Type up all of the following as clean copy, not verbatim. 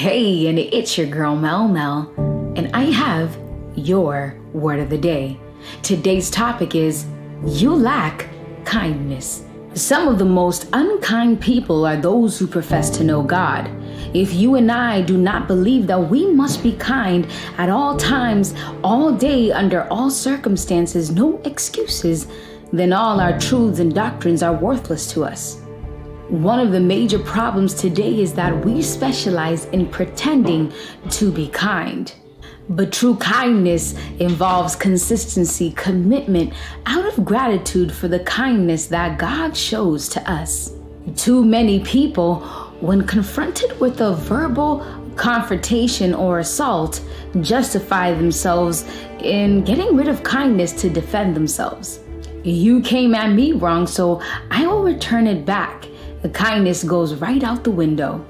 Hey, and it's your girl Mel, and I have your word of the day. Today's topic is, you lack kindness. Some of the most unkind people are those who profess to know God. If you and I do not believe that we must be kind at all times, all day, under all circumstances, no excuses, then all our truths and doctrines are worthless to us. One of the major problems today is that we specialize in pretending to be kind. But true kindness involves consistency, commitment, out of gratitude for the kindness that God shows to us. Too many people, when confronted with a verbal confrontation or assault, justify themselves in getting rid of kindness to defend themselves. You came at me wrong, so I will return it back. The kindness goes right out the window.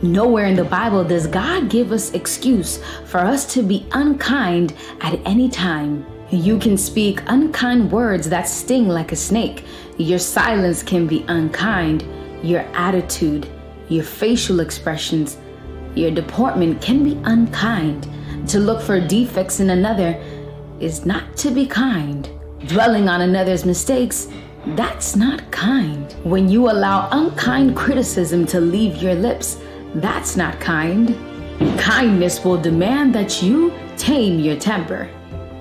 Nowhere in the Bible does God give us excuse for us to be unkind at any time. You can speak unkind words that sting like a snake. Your silence can be unkind. Your attitude, your facial expressions, your deportment can be unkind. To look for defects in another is not to be kind. Dwelling on another's mistakes, that's not kind. When you allow unkind criticism to leave your lips, that's not kind. Kindness will demand that you tame your temper,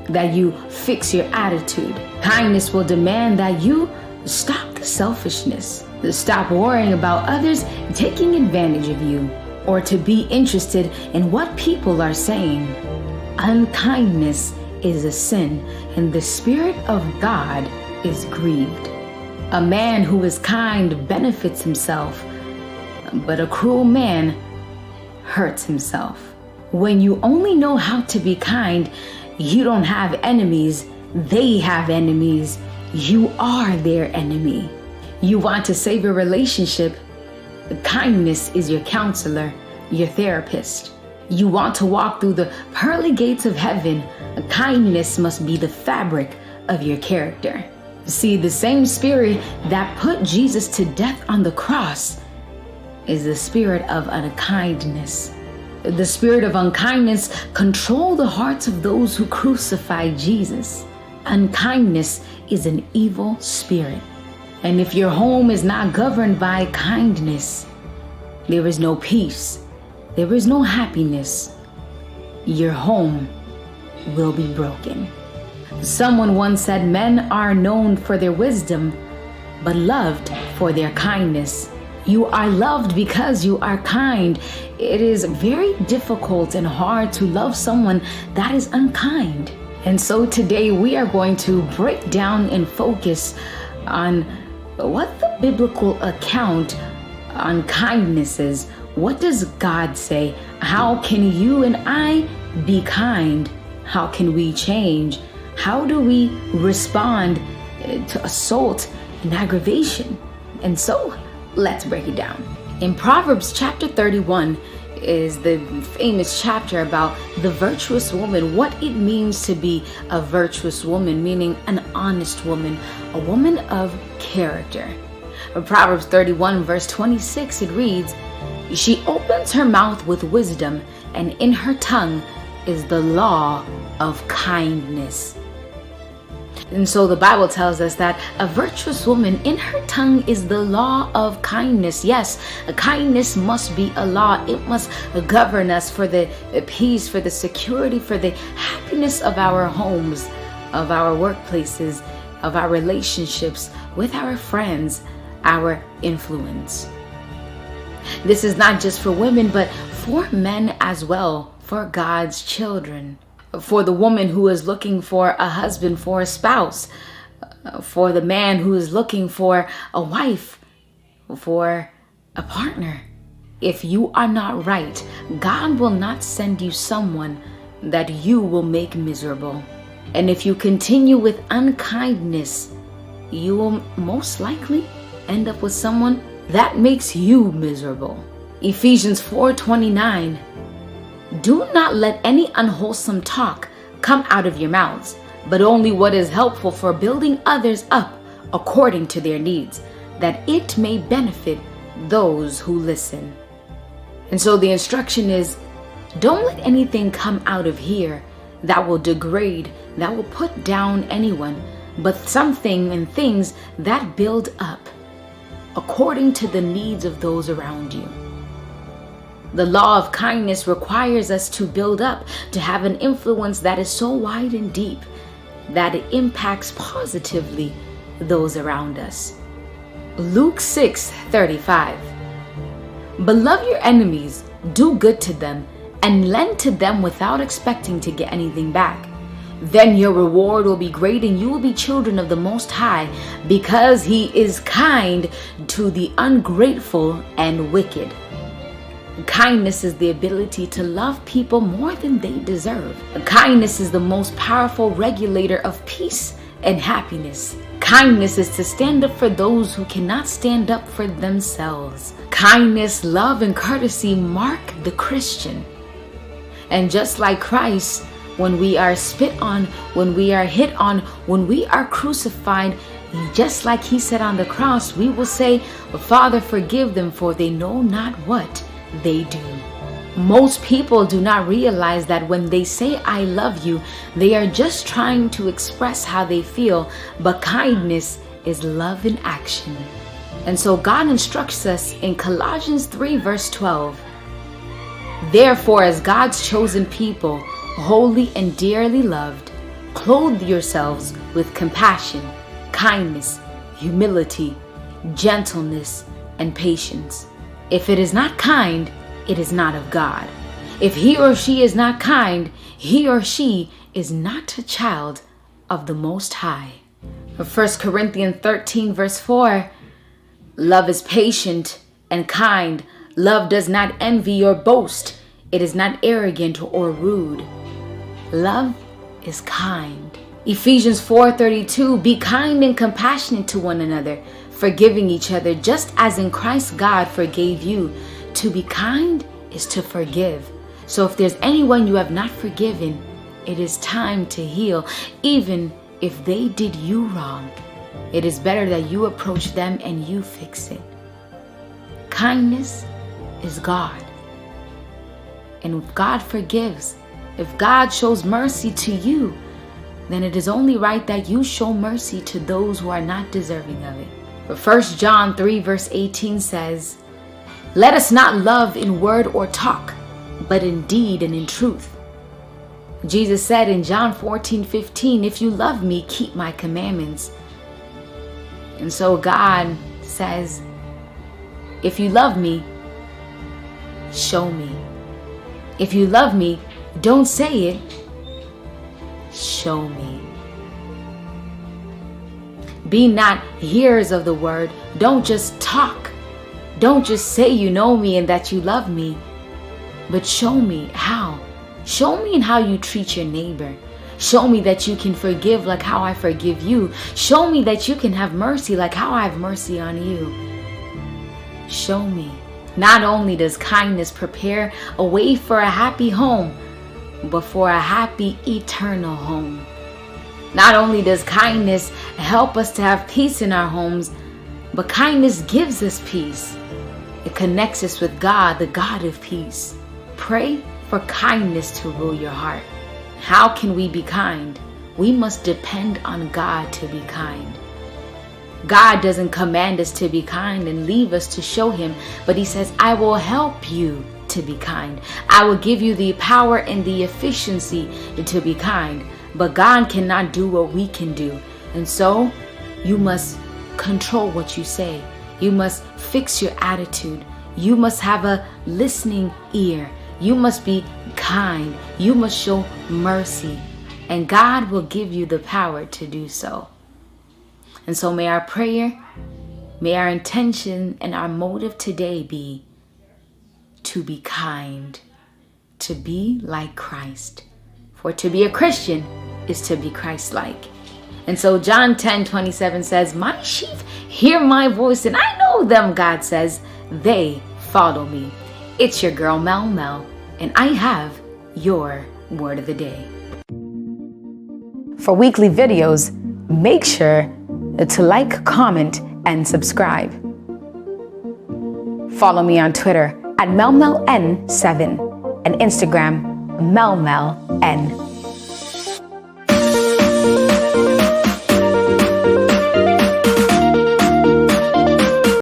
that you fix your attitude. Kindness will demand that you stop the selfishness, stop worrying about others taking advantage of you, or to be interested in what people are saying. Unkindness is a sin, and the Spirit of God is grieved. A man who is kind benefits himself, but a cruel man hurts himself. When you only know how to be kind, you don't have enemies, they have enemies. You are their enemy. You want to save a relationship, kindness is your counselor, your therapist. You want to walk through the pearly gates of heaven, kindness must be the fabric of your character. See, the same spirit that put Jesus to death on the cross is the spirit of unkindness. The spirit of unkindness controls the hearts of those who crucified Jesus. Unkindness is an evil spirit. And if your home is not governed by kindness, there is no peace, there is no happiness. Your home will be broken. Someone once said men are known for their wisdom, but loved for their kindness. You are loved because you are kind. It is very difficult and hard to love someone that is unkind. And so today we are going to break down and focus on what the biblical account on kindness is. What does God say? How can you and I be kind? How can we change? How do we respond to assault and aggravation? And so let's break it down. In Proverbs chapter 31 is the famous chapter about the virtuous woman, what it means to be a virtuous woman, meaning an honest woman, a woman of character. In Proverbs 31 verse 26, it reads, "She opens her mouth with wisdom, and in her tongue is the law of kindness." And so the Bible tells us that a virtuous woman, in her tongue is the law of kindness. Yes, kindness must be a law. It must govern us for the peace, for the security, for the happiness of our homes, of our workplaces, of our relationships with our friends, our influence. This is not just for women, but for men as well, for God's children. For the woman who is looking for a husband, for a spouse, for the man who is looking for a wife, for a partner. If you are not right, God will not send you someone that you will make miserable. And if you continue with unkindness, you will most likely end up with someone that makes you miserable. Ephesians 4:29. "Do not let any unwholesome talk come out of your mouths, but only what is helpful for building others up according to their needs, that it may benefit those who listen." And so the instruction is, don't let anything come out of here that will degrade, that will put down anyone, but something and things that build up according to the needs of those around you. The law of kindness requires us to build up, to have an influence that is so wide and deep that it impacts positively those around us. Luke 6:35. But love your enemies, do good to them, and lend to them without expecting to get anything back. Then your reward will be great and you will be children of the Most High, because He is kind to the ungrateful and wicked. Kindness is the ability to love people more than they deserve. Kindness is the most powerful regulator of peace and happiness. Kindness is to stand up for those who cannot stand up for themselves. Kindness, love, and courtesy mark the Christian. And just like Christ, when we are spit on, when we are hit on, when we are crucified, just like He said on the cross, we will say, Father, forgive them, for they know not what they do. Most people do not realize that when they say I love you, they are just trying to express how they feel, but kindness is love in action. And so God instructs us in Colossians 3 verse 12. Therefore, as God's chosen people, holy and dearly loved, clothe yourselves with compassion, kindness, humility, gentleness, and patience. If it is not kind, it is not of God. If he or she is not kind, he or she is not a child of the Most High. 1 Corinthians 13 verse 4, love is patient and kind. Love does not envy or boast. It is not arrogant or rude. Love is kind. Ephesians 4:32, be kind and compassionate to one another, forgiving each other, just as in Christ God forgave you. To be kind is to forgive. So if there's anyone you have not forgiven, it is time to heal, even if they did you wrong. It is better that you approach them and you fix it. Kindness is God. And if God forgives, if God shows mercy to you, then it is only right that you show mercy to those who are not deserving of it. But 1 John 3 verse 18 says, let us not love in word or talk, but in deed and in truth. Jesus said in John 14:15, if you love me, keep my commandments. And so God says, if you love me, show me. If you love me, don't say it, show me. Be not hearers of the word. Don't just talk. Don't just say you know me and that you love me, but show me how. Show me in how you treat your neighbor. Show me that you can forgive like how I forgive you. Show me that you can have mercy like how I have mercy on you. Show me. Not only does kindness prepare a way for a happy home, but for a happy eternal home. Not only does kindness help us to have peace in our homes, but kindness gives us peace. It connects us with God, the God of peace. Pray for kindness to rule your heart. How can we be kind? We must depend on God to be kind. God doesn't command us to be kind and leave us to show Him, but He says, I will help you to be kind. I will give you the power and the efficiency to be kind. But God cannot do what we can do. And so you must control what you say. You must fix your attitude. You must have a listening ear. You must be kind. You must show mercy. And God will give you the power to do so. And so may our prayer, may our intention and our motive today be to be kind, to be like Christ. For to be a Christian is to be Christ-like. And so John 10:27 says, my sheep hear my voice and I know them, God says, they follow me. It's your girl Mel Mel, and I have your word of the day. For weekly videos, make sure to like, comment, and subscribe. Follow me on Twitter at melmeln7 and Instagram melmeln.